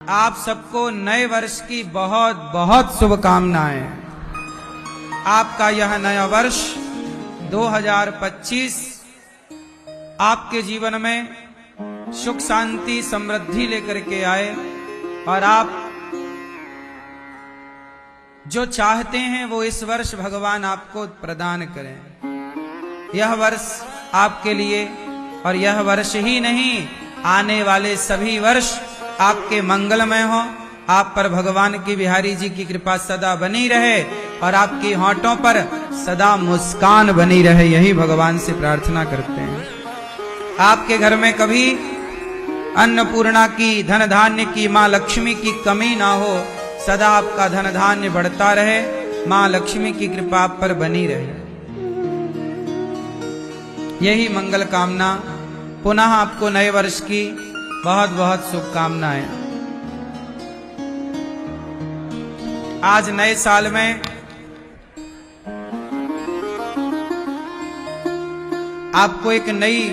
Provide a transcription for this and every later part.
आप सबको नए वर्ष की बहुत बहुत शुभकामनाएं। आपका यह नया वर्ष 2025 आपके जीवन में सुख शांति समृद्धि लेकर के आए और आप जो चाहते हैं वो इस वर्ष भगवान आपको प्रदान करें। यह वर्ष आपके लिए और यह वर्ष ही नहीं, आने वाले सभी वर्ष आपके मंगलमय हो। आप पर भगवान की बिहारी जी की कृपा सदा बनी रहे और आपकी होंठों पर सदा मुस्कान बनी रहे, यही भगवान से प्रार्थना करते हैं। आपके घर में कभी अन्नपूर्णा की, धन धान्य की, माँ लक्ष्मी की कमी ना हो। सदा आपका धन धान्य बढ़ता रहे, माँ लक्ष्मी की कृपा आप पर बनी रहे, यही मंगल कामना। पुनः आपको नए वर्ष की बहुत बहुत शुभकामनाएं। आज नए साल में आपको एक नई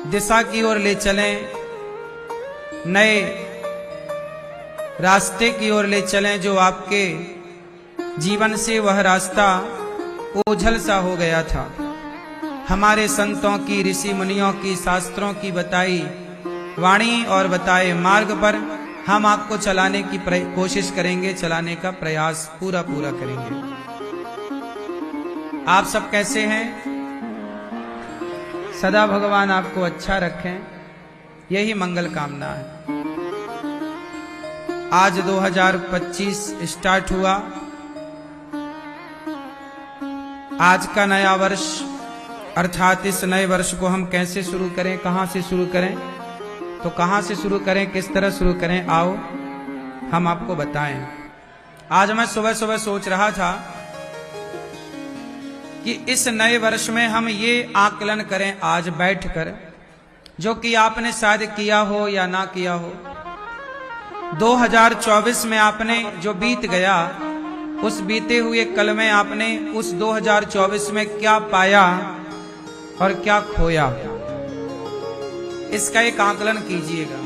दिशा की ओर ले चलें, नए रास्ते की ओर ले चलें, जो आपके जीवन से वह रास्ता ओझल सा हो गया था। हमारे संतों की, ऋषि मुनियों की, शास्त्रों की बताई वाणी और बताए मार्ग पर हम आपको चलाने की कोशिश करेंगे, चलाने का प्रयास पूरा करेंगे। आप सब कैसे हैं? सदा भगवान आपको अच्छा रखें, यही मंगल कामना है। आज 2025 स्टार्ट हुआ। आज का नया वर्ष अर्थात इस नए वर्ष को हम कैसे शुरू करें, कहां से शुरू करें, तो कहां से शुरू करें, किस तरह शुरू करें, आओ हम आपको बताएं। आज मैं सुबह सुबह सोच रहा था कि इस नए वर्ष में हम ये आकलन करें आज बैठकर, जो कि आपने शायद किया हो या ना किया हो। 2024 में आपने जो बीत गया, उस बीते हुए कल में आपने उस 2024 में क्या पाया और क्या खोया, इसका एक आकलन कीजिएगा।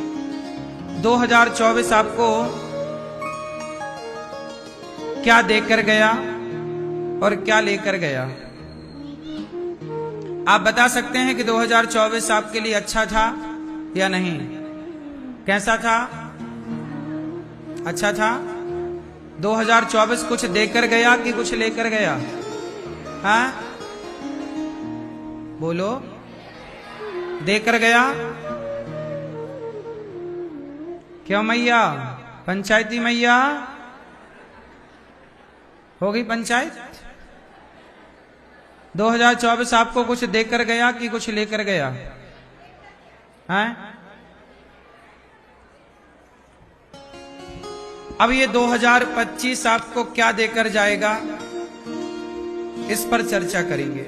2024 आपको क्या देकर गया और क्या लेकर गया। आप बता सकते हैं कि 2024 आपके लिए अच्छा था या नहीं? कैसा था? अच्छा था। 2024 कुछ देकर गया कि कुछ लेकर गया? हाँ, बोलो। देकर गया। क्यों मैया? पंचायती मैया हो गई पंचायत। 2024 आपको कुछ देकर गया कि कुछ लेकर गया? हैं? अब ये 2025 आपको क्या देकर जाएगा, इस पर चर्चा करेंगे।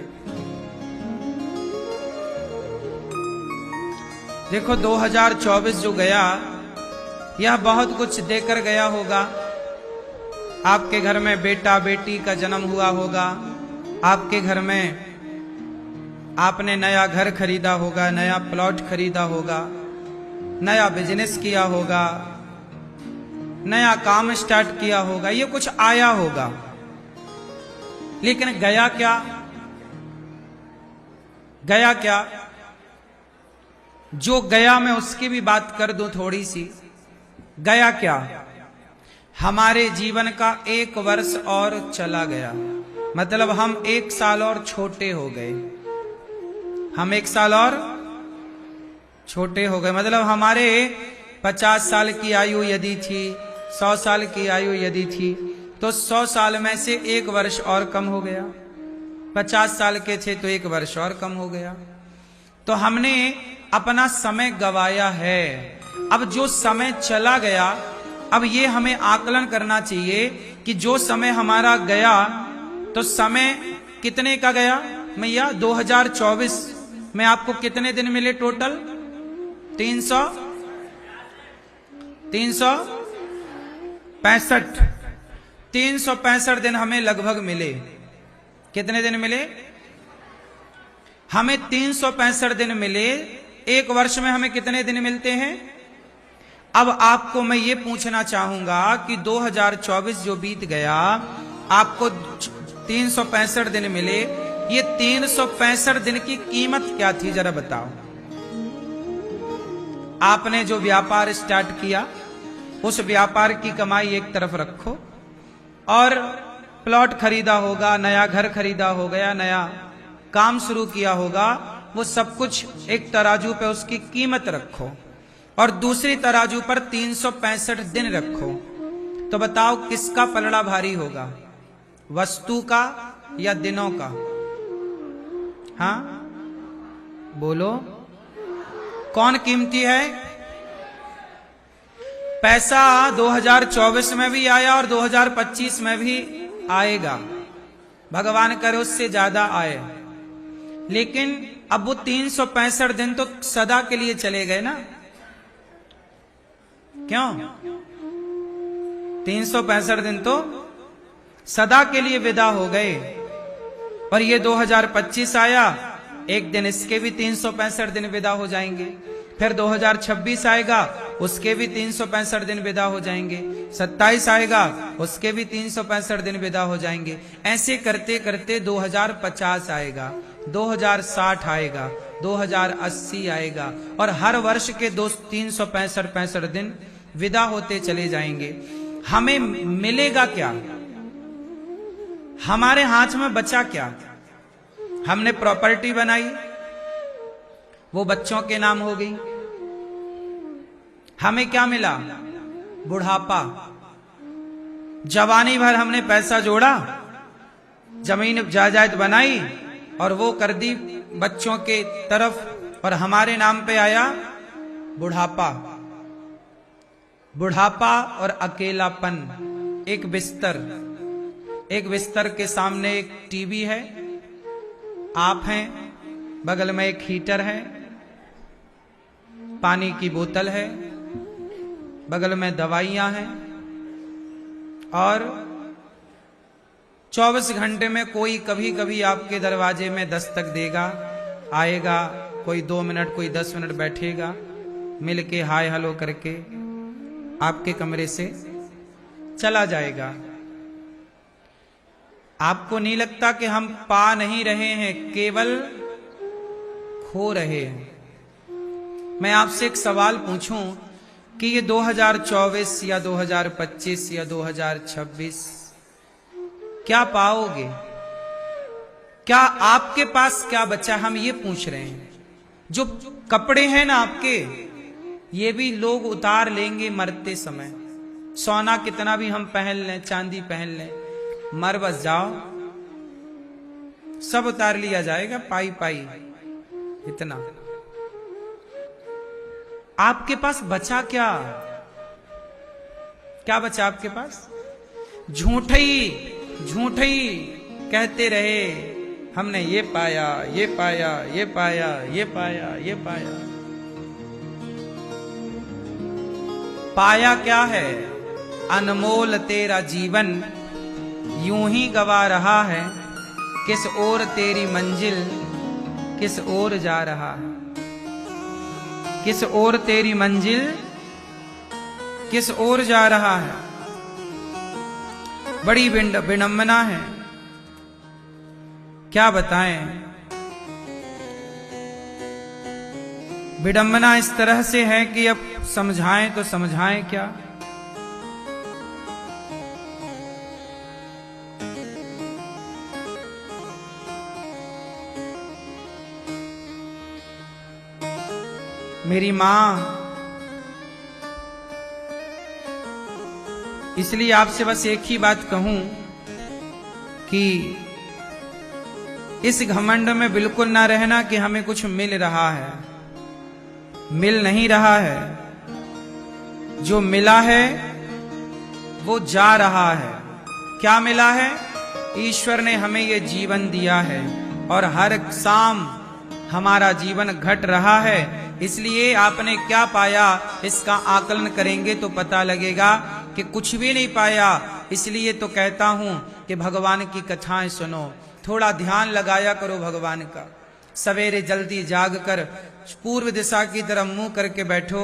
देखो 2024 जो गया, यह बहुत कुछ देकर गया होगा। आपके घर में बेटा बेटी का जन्म हुआ होगा, आपके घर में आपने नया घर खरीदा होगा, नया प्लॉट खरीदा होगा, नया बिजनेस किया होगा, नया काम स्टार्ट किया होगा, ये कुछ आया होगा। लेकिन गया क्या? गया क्या? जो गया मैं उसकी भी बात कर दूं थोड़ी सी। गया क्या? हमारे जीवन का एक वर्ष और चला गया, मतलब हम एक साल और छोटे हो गए। हम एक साल और छोटे हो गए, मतलब हमारे 50 साल की आयु यदि थी, 100 साल की आयु यदि थी, तो 100 साल में से एक वर्ष और कम हो गया। 50 साल के थे तो एक वर्ष और कम हो गया। तो हमने अपना समय गवाया है। अब जो समय चला गया, अब ये हमें आकलन करना चाहिए कि जो समय हमारा गया, तो समय कितने का गया मैया? 2024 में आपको कितने दिन मिले टोटल? 365 दिन हमें लगभग मिले। कितने दिन मिले? हमें 365 दिन मिले। एक वर्ष में हमें कितने दिन मिलते हैं? अब आपको मैं ये पूछना चाहूंगा कि 2024 जो बीत गया, आपको 365 दिन मिले, ये 365 दिन की कीमत क्या थी जरा बताओ। आपने जो व्यापार स्टार्ट किया, उस व्यापार की कमाई एक तरफ रखो, और प्लॉट खरीदा होगा, नया घर खरीदा हो गया, नया काम शुरू किया होगा, वो सब कुछ एक तराजू पे उसकी कीमत रखो, और दूसरी तराजू पर 365 दिन रखो। तो बताओ किसका पलड़ा भारी होगा, वस्तु का या दिनों का? हाँ बोलो, कौन कीमती है? पैसा 2024 में भी आया और 2025 में भी आएगा, भगवान करे उससे ज्यादा आए, लेकिन अब वो 365 दिन तो सदा के लिए चले गए ना। क्यों? 365 दिन तो सदा के लिए विदा हो गए, और ये 2025 आया, एक दिन इसके भी 365 दिन विदा हो जाएंगे, फिर 2026 आएगा, उसके भी 365 दिन विदा हो जाएंगे, 27 आएगा, उसके भी 365 दिन विदा हो जाएंगे। ऐसे करते करते 2050 आएगा, 2060 आएगा, 2080 आएगा, और हर वर्ष के 365 दिन विदा होते चले जाएंगे। हमें मिलेगा क्या? हमारे हाथ में बचा क्या? हमने प्रॉपर्टी बनाई, वो बच्चों के नाम हो गई। हमें क्या मिला? बुढ़ापा। जवानी भर हमने पैसा जोड़ा, जमीन जायदाद बनाई, और वो कर दी बच्चों के तरफ, और हमारे नाम पे आया बुढ़ापा। बुढ़ापा और अकेलापन। एक बिस्तर के सामने एक टीवी है, आप हैं, बगल में एक हीटर है, पानी की बोतल है, बगल में दवाइयां हैं, और 24 घंटे में कोई कभी कभी आपके दरवाजे में दस्तक देगा, आएगा, कोई 2 मिनट, कोई 10 मिनट बैठेगा, मिलके हाय हेलो करके आपके कमरे से चला जाएगा। आपको नहीं लगता कि हम पा नहीं रहे हैं, केवल खो रहे हैं? मैं आपसे एक सवाल पूछूं कि ये 2024 या 2025 या 2026 क्या पाओगे? क्या आपके पास क्या बचा? हम ये पूछ रहे हैं। जो कपड़े हैं ना आपके, ये भी लोग उतार लेंगे मरते समय। सोना कितना भी हम पहन लें, चांदी पहन लें, मर बस जाओ, सब उतार लिया जाएगा, पाई पाई इतना। आपके पास बचा क्या? क्या बचा आपके पास? झूठी कहते रहे, हमने ये पाया, ये पाया, ये पाया, ये पाया, ये पाया। पाया क्या है? अनमोल तेरा जीवन यूं ही गवा रहा है, किस ओर तेरी मंजिल, किस ओर जा रहा है? किस ओर तेरी मंजिल, किस ओर जा रहा है? बड़ी विडंबना है, क्या बताएं। विडंबना इस तरह से है कि अब समझाएं तो समझाएं क्या। मेरी मां, इसलिए आपसे बस एक ही बात कहूं कि इस घमंड में बिल्कुल ना रहना कि हमें कुछ मिल रहा है। मिल नहीं रहा है, जो मिला है वो जा रहा है। क्या मिला है? ईश्वर ने हमें ये जीवन दिया है, और हर शाम हमारा जीवन घट रहा है। इसलिए आपने क्या पाया, इसका आकलन करेंगे तो पता लगेगा कि कुछ भी नहीं पाया। इसलिए तो कहता हूं कि भगवान की कथाएं सुनो, थोड़ा ध्यान लगाया करो भगवान का। सवेरे जल्दी जाग कर पूर्व दिशा की तरफ मुंह करके बैठो,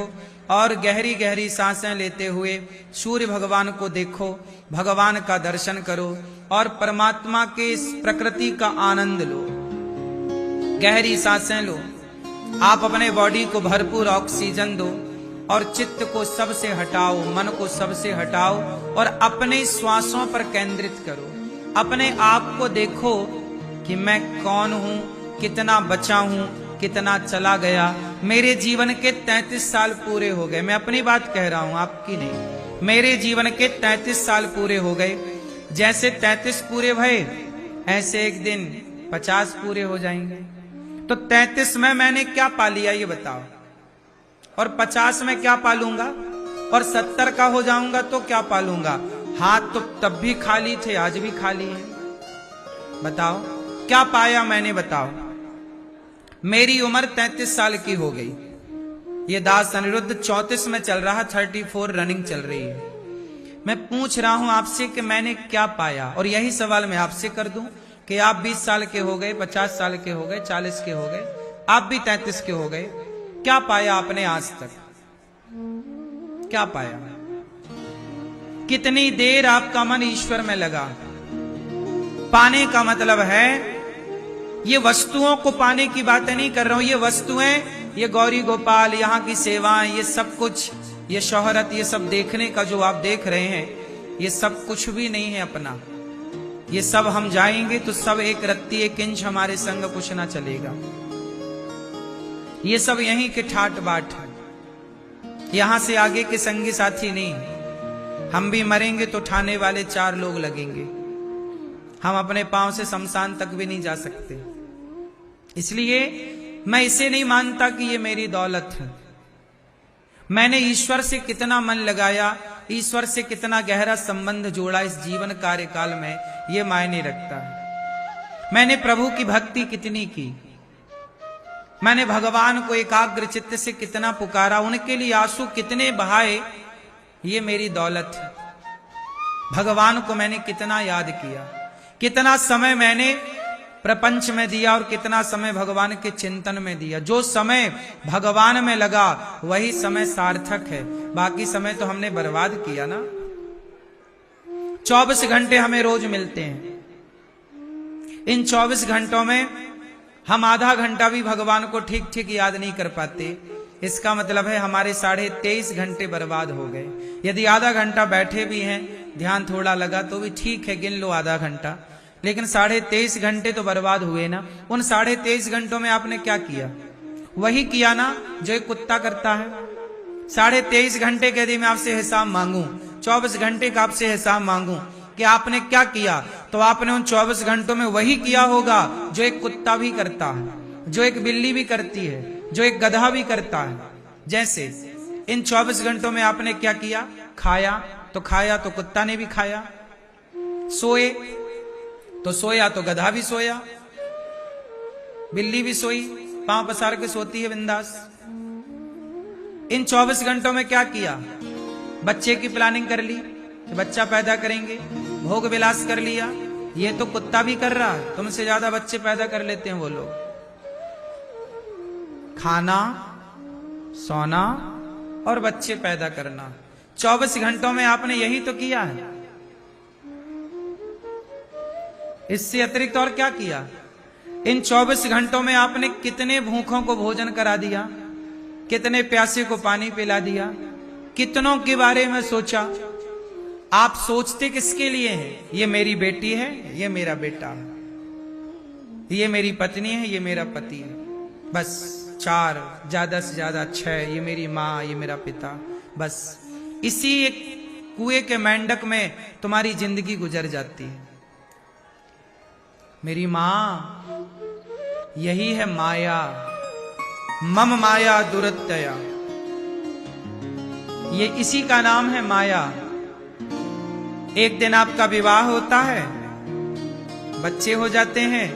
और गहरी गहरी सांसें लेते हुए सूर्य भगवान को देखो, भगवान का दर्शन करो और परमात्मा के इस प्रकृति का आनंद लो। गहरी सांसें लो, आप अपने बॉडी को भरपूर ऑक्सीजन दो और चित्त को सबसे हटाओ, मन को सबसे हटाओ और अपने श्वासों पर केंद्रित करो। अपने आप को देखो कि मैं कौन हूं, कितना बचा हूं, कितना चला गया। मेरे जीवन के 33 साल पूरे हो गए। मैं अपनी बात कह रहा हूं, आपकी नहीं। मेरे जीवन के 33 साल पूरे हो गए। जैसे 33 पूरे भये ऐसे एक दिन 50 पूरे हो जाएंगे। तो 33 में मैंने क्या पा लिया ये बताओ, और 50 में क्या पालूंगा, और 70 का हो जाऊंगा तो क्या पालूंगा। हाथ तो तब भी खाली थे, आज भी खाली है। बताओ क्या पाया मैंने, बताओ। मेरी उम्र 33 साल की हो गई। ये दास अनिरुद्ध 34 में चल रहा, 34 रनिंग चल रही है। मैं पूछ रहा हूं आपसे कि मैंने क्या पाया, और यही सवाल मैं आपसे कर दूं कि आप 20 साल के हो गए, 50 साल के हो गए, 40 के हो गए, आप भी 33 के हो गए। क्या पाया आपने आज तक, क्या पाया? कितनी देर आपका मन ईश्वर में लगा? पाने का मतलब है, ये वस्तुओं को पाने की बातें नहीं कर रहा हूं। ये वस्तुएं, ये गौरी गोपाल, यहां की सेवाएं, ये सब कुछ, ये शोहरत, ये सब देखने का जो आप देख रहे हैं, ये सब कुछ भी नहीं है अपना। ये सब हम जाएंगे तो सब एक रत्ती एक इंच हमारे संग कुछ ना चलेगा। ये सब यहीं के ठाट बाट है, यहां से आगे के संगी साथी नहीं। हम भी मरेंगे तो ठाने वाले 4 लोग लगेंगे। हम अपने पांव से शमशान तक भी नहीं जा सकते। इसलिए मैं इसे नहीं मानता कि ये मेरी दौलत है। मैंने ईश्वर से कितना मन लगाया, ईश्वर से कितना गहरा संबंध जोड़ा इस जीवन कार्यकाल में, ये मायने रखता है। मैंने प्रभु की भक्ति कितनी की, मैंने भगवान को एकाग्र चित्त से कितना पुकारा, उनके लिए आंसू कितने बहाए, ये मेरी दौलत है। भगवान को मैंने कितना याद किया, कितना समय मैंने प्रपंच में दिया और कितना समय भगवान के चिंतन में दिया। जो समय भगवान में लगा वही समय सार्थक है, बाकी समय तो हमने बर्बाद किया ना। 24 घंटे हमें रोज मिलते हैं। इन 24 घंटों में हम आधा घंटा भी भगवान को ठीक ठीक याद नहीं कर पाते। इसका मतलब है हमारे 23.5 घंटे बर्बाद हो गए। यदि आधा घंटा बैठे भी हैं, ध्यान थोड़ा लगा तो भी ठीक है, गिन लो आधा घंटा, लेकिन 23.5 घंटे तो बर्बाद हुए ना। उन 23.5 घंटों में आपने क्या किया? वही किया ना जो एक कुत्ता करता है। 23.5 घंटे के यदि मैं आपसे हिसाब मांगू, 24 घंटे का आपसे हिसाब मांगू कि आपने क्या किया, तो आपने उन 24 घंटों में वही किया होगा जो एक कुत्ता भी करता है, जो एक बिल्ली भी करती है, जो एक गधा भी करता है। जैसे इन 24 घंटों में आपने क्या किया? खाया तो कुत्ता ने भी खाया, सोए तो सोया तो गधा भी सोया, बिल्ली भी सोई, पांव पसार के सोती है बिंदास। इन 24 घंटों में क्या किया? बच्चे की प्लानिंग कर ली कि बच्चा पैदा करेंगे, भोग विलास कर लिया। ये तो कुत्ता भी कर रहा है, तुमसे ज्यादा बच्चे पैदा कर लेते हैं वो लोग। खाना, सोना और बच्चे पैदा करना, 24 घंटों में आपने यही तो किया है। इससे अतिरिक्त और क्या किया? इन 24 घंटों में आपने कितने भूखों को भोजन करा दिया, कितने प्यासे को पानी पिला दिया, कितनों के बारे में सोचा। आप सोचते किसके लिए हैं? ये मेरी बेटी है, ये मेरा बेटा है, ये मेरी पत्नी है, ये मेरा पति है, बस 4, ज्यादा से ज्यादा 6, ये मेरी माँ, ये मेरा पिता। बस इसी एक कुएं के मेंढक में तुम्हारी जिंदगी गुजर जाती है। मेरी मां, यही है माया, मम माया दुरत्यया, ये इसी का नाम है माया। एक दिन आपका विवाह होता है, बच्चे हो जाते हैं,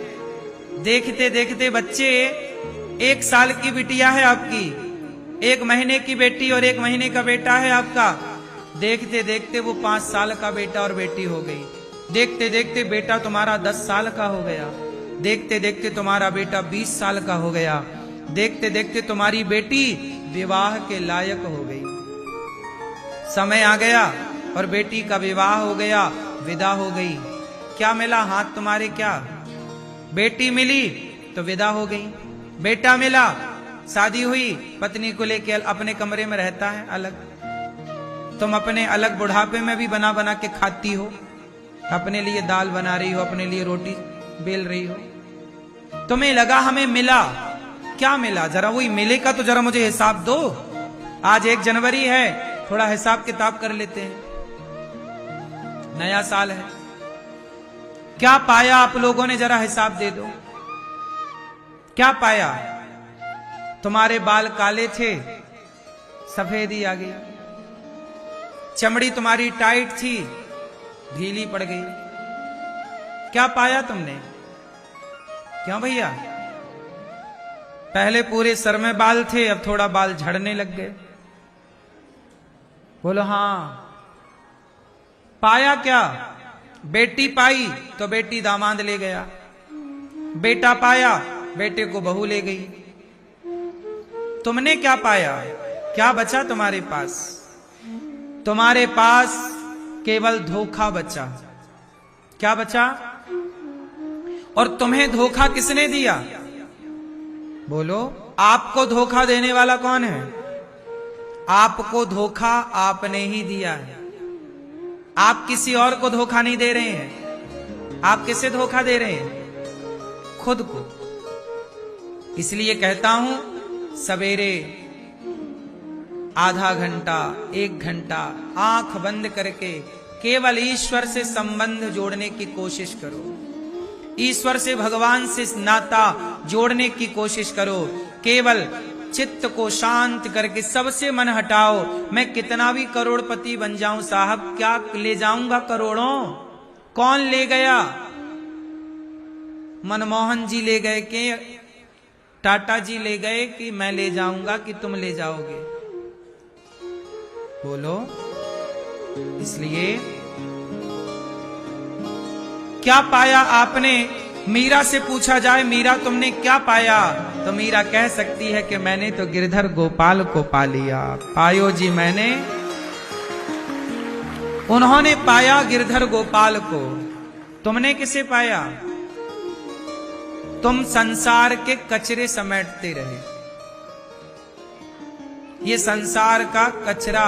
देखते देखते बच्चे, 1 साल की बिटिया है आपकी, 1 महीने की बेटी और 1 महीने का बेटा है आपका। देखते देखते वो 5 साल का बेटा और बेटी हो गई। देखते देखते बेटा तुम्हारा 10 साल का हो गया। देखते देखते तुम्हारा बेटा 20 साल का हो गया। देखते देखते तुम्हारी बेटी विवाह के लायक हो गई। समय आ गया और बेटी का विवाह हो गया, विदा हो गई। क्या मिला हाथ तुम्हारे? क्या बेटी मिली तो विदा हो गई, बेटा मिला, शादी हुई, पत्नी को लेके अपने कमरे में रहता है अलग। तुम अपने अलग बुढ़ापे में भी बना बना के खाती हो, अपने लिए दाल बना रही हो, अपने लिए रोटी बेल रही हो। तुम्हें लगा हमें मिला, क्या मिला? जरा वही मिले का तो जरा मुझे हिसाब दो। आज 1 जनवरी है, थोड़ा हिसाब किताब कर लेते हैं, नया साल है। क्या पाया आप लोगों ने? जरा हिसाब दे दो। क्या पाया? तुम्हारे बाल काले थे, सफेदी आ गई। चमड़ी तुम्हारी टाइट थी, ढीली पड़ गई। क्या पाया तुमने? क्यों भैया? पहले पूरे सर में बाल थे, अब थोड़ा बाल झड़ने लग गए। बोलो हाँ। पाया क्या? बेटी पाई तो बेटी दामाद ले गया, बेटा पाया बेटे को बहू ले गई। तुमने क्या पाया? क्या बचा तुम्हारे पास? तुम्हारे पास केवल धोखा बचा। क्या बचा? और तुम्हें धोखा किसने दिया? बोलो, आपको धोखा देने वाला कौन है? आपको धोखा आपने ही दिया है। आप किसी और को धोखा नहीं दे रहे हैं। आप किसे धोखा दे रहे हैं? खुद को। इसलिए कहता हूं, सवेरे आधा घंटा 1 घंटा आंख बंद करके केवल ईश्वर से संबंध जोड़ने की कोशिश करो। ईश्वर से, भगवान से नाता जोड़ने की कोशिश करो। केवल चित्त को शांत करके सबसे मन हटाओ। मैं कितना भी करोड़पति बन जाऊं साहब, क्या ले जाऊंगा करोड़ों? कौन ले गया? मनमोहन जी ले गए कि टाटा जी ले गए कि मैं ले जाऊंगा कि तुम ले जाओगे? बोलो। इसलिए क्या पाया आपने? मीरा से पूछा जाए, मीरा तुमने क्या पाया? तो मीरा कह सकती है कि मैंने तो गिरधर गोपाल को पा लिया। पायो जी मैंने। उन्होंने पाया गिरधर गोपाल को। तुमने किसे पाया? तुम संसार के कचरे समेटते रहे। ये संसार का कचरा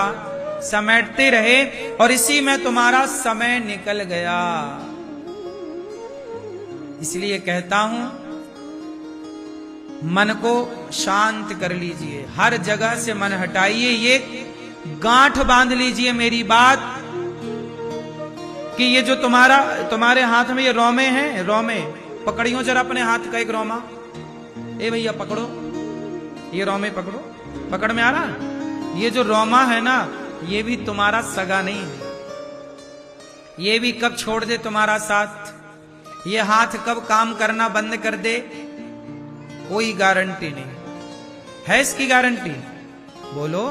समेटते रहे और इसी में तुम्हारा समय निकल गया। इसलिए कहता हूं, मन को शांत कर लीजिए, हर जगह से मन हटाइए। ये गांठ बांध लीजिए मेरी बात कि ये जो तुम्हारे हाथ में ये रोमे हैं, रोमे पकड़ियो जरा अपने हाथ का एक रोमा। ए भैया पकड़ो, ये रोमे पकड़ो। पकड़ में आ रहा? ये जो रोमा है ना, ये भी तुम्हारा सगा नहीं है। ये भी कब छोड़ दे तुम्हारा साथ, ये हाथ कब काम करना बंद कर दे, कोई गारंटी नहीं है। इसकी गारंटी? बोलो,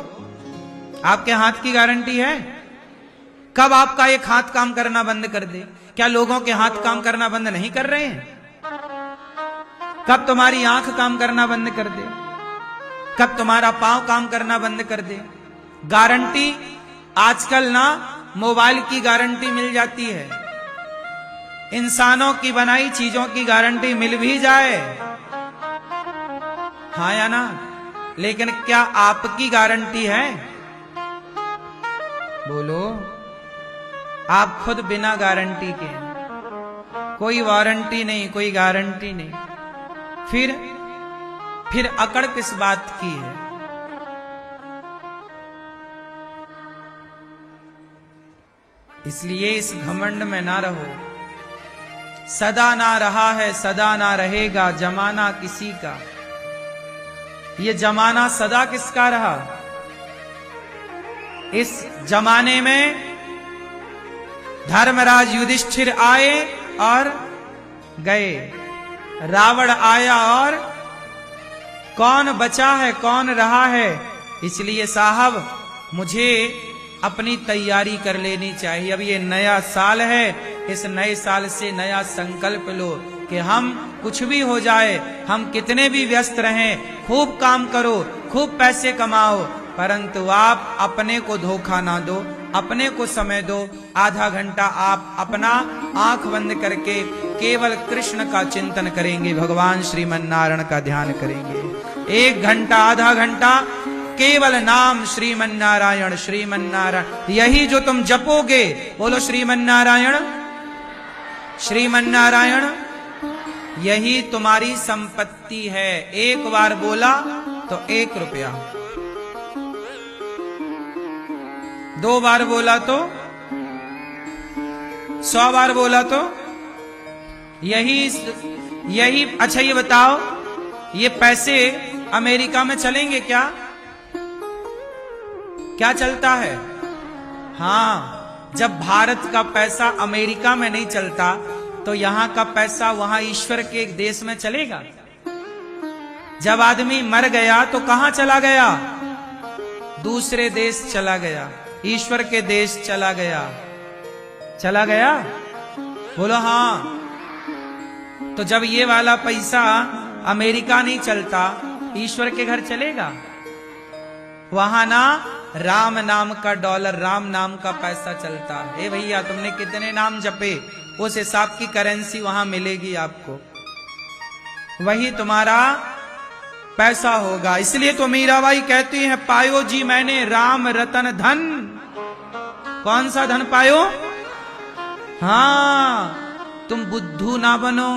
आपके हाथ की गारंटी है? कब आपका एक हाथ काम करना बंद कर दे? क्या लोगों के हाथ काम करना बंद नहीं कर रहे हैं? कब तुम्हारी आंख काम करना बंद कर दे? कब तुम्हारा पांव काम करना बंद कर दे? गारंटी आजकल ना मोबाइल की गारंटी मिल जाती है, इंसानों की बनाई चीजों की गारंटी मिल भी जाए, हाँ या ना? लेकिन क्या आपकी गारंटी है? बोलो। आप खुद बिना गारंटी के, कोई वारंटी नहीं, कोई गारंटी नहीं। फिर अकड़ किस बात की है? इसलिए इस घमंड में ना रहो। सदा ना रहा है, सदा ना रहेगा जमाना किसी का। ये जमाना सदा किसका रहा? इस जमाने में धर्मराज युधिष्ठिर आए और गए, रावण आया और कौन बचा है, कौन रहा है? इसलिए साहब मुझे अपनी तैयारी कर लेनी चाहिए। अब ये नया साल है, इस नए साल से नया संकल्प लो कि हम कुछ भी हो जाए, हम कितने भी व्यस्त रहें, खूब काम करो, खूब पैसे कमाओ, परंतु आप अपने को धोखा ना दो, अपने को समय दो। आधा घंटा आप अपना आंख बंद करके केवल कृष्ण का चिंतन करेंगे, भगवान श्रीमन्नारायण का ध्यान करेंगे। 1 घंटा, आधा घंटा केवल नाम श्रीमन्नारायण श्रीमन्नारायण, यही जो तुम जपोगे, बोलो श्रीमन्नारायण श्रीमन्नारायण, यही तुम्हारी संपत्ति है। 1 बार बोला तो 1 रुपया, 2 बार बोला तो 100 बार बोला तो यही। अच्छा ये बताओ, ये पैसे अमेरिका में चलेंगे क्या? क्या चलता है? हाँ, जब भारत का पैसा अमेरिका में नहीं चलता तो यहां का पैसा वहां ईश्वर के देश में चलेगा। जब आदमी मर गया तो कहां चला गया? दूसरे देश चला गया, ईश्वर के देश चला गया। चला गया? बोलो हाँ। तो जब ये वाला पैसा अमेरिका नहीं चलता, ईश्वर के घर चलेगा? वहां ना राम नाम का डॉलर, राम नाम का पैसा चलता है। ए भैया, तुमने कितने नाम जपे, उस हिसाब की करेंसी वहां मिलेगी आपको, वही तुम्हारा पैसा होगा। इसलिए तो मीराबाई कहती है, पायो जी मैंने राम रतन धन। कौन सा धन पायो? हाँ, तुम बुद्धू ना बनो,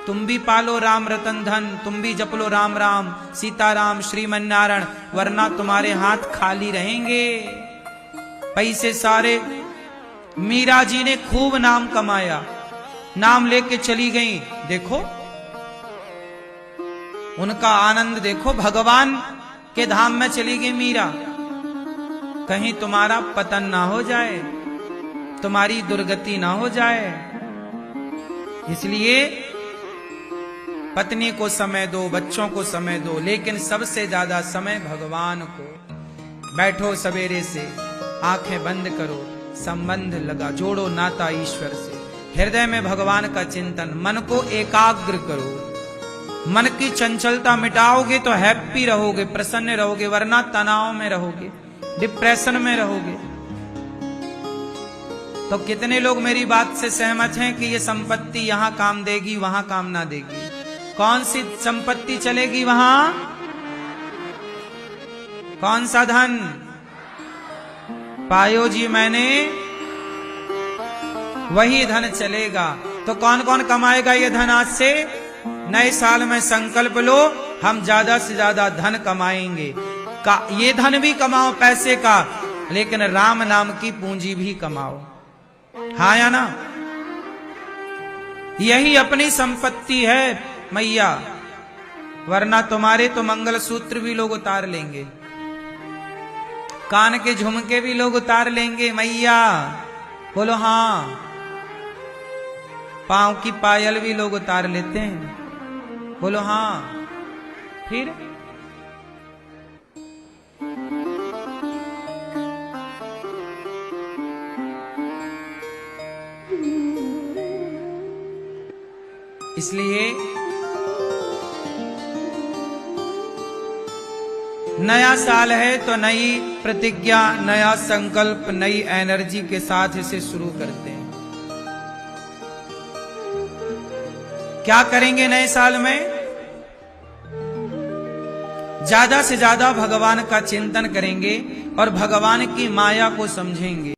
तुम भी पालो राम रतन धन, तुम भी जप लो राम राम सीताराम श्रीमन्नारायण, वरना तुम्हारे हाथ खाली रहेंगे। पैसे सारे, मीरा जी ने खूब नाम कमाया, नाम लेके चली गई। देखो उनका आनंद देखो, भगवान के धाम में चली गई मीरा। कहीं तुम्हारा पतन ना हो जाए, तुम्हारी दुर्गति ना हो जाए। इसलिए पत्नी को समय दो, बच्चों को समय दो, लेकिन सबसे ज्यादा समय भगवान को। बैठो सवेरे से, आंखें बंद करो, संबंध लगा, जोड़ो नाता ईश्वर से। हृदय में भगवान का चिंतन, मन को एकाग्र करो। मन की चंचलता मिटाओगे तो हैप्पी रहोगे, प्रसन्न रहोगे, वरना तनाव में रहोगे, डिप्रेशन में रहोगे। तो कितने लोग मेरी बात से सहमत हैं कि ये संपत्ति यहां काम देगी, वहां काम ना देगी? कौन सी संपत्ति चलेगी वहां? कौन सा धन पायो जी मैंने, वही धन चलेगा। तो कौन कौन कमाएगा ये धन? आज से नए साल में संकल्प लो, हम ज्यादा से ज्यादा धन कमाएंगे। ये धन भी कमाओ पैसे का, लेकिन राम नाम की पूंजी भी कमाओ। हाँ या ना? यही अपनी संपत्ति है मैया, वरना तुम्हारे तो मंगलसूत्र भी लोग उतार लेंगे, कान के झुमके भी लोग उतार लेंगे मैया। बोलो हाँ। पांव की पायल भी लोग उतार लेते हैं। बोलो हाँ। फिर इसलिए नया साल है तो नई प्रतिज्ञा, नया संकल्प, नई एनर्जी के साथ इसे शुरू करते हैं। क्या करेंगे नए साल में? ज्यादा से ज्यादा भगवान का चिंतन करेंगे और भगवान की माया को समझेंगे।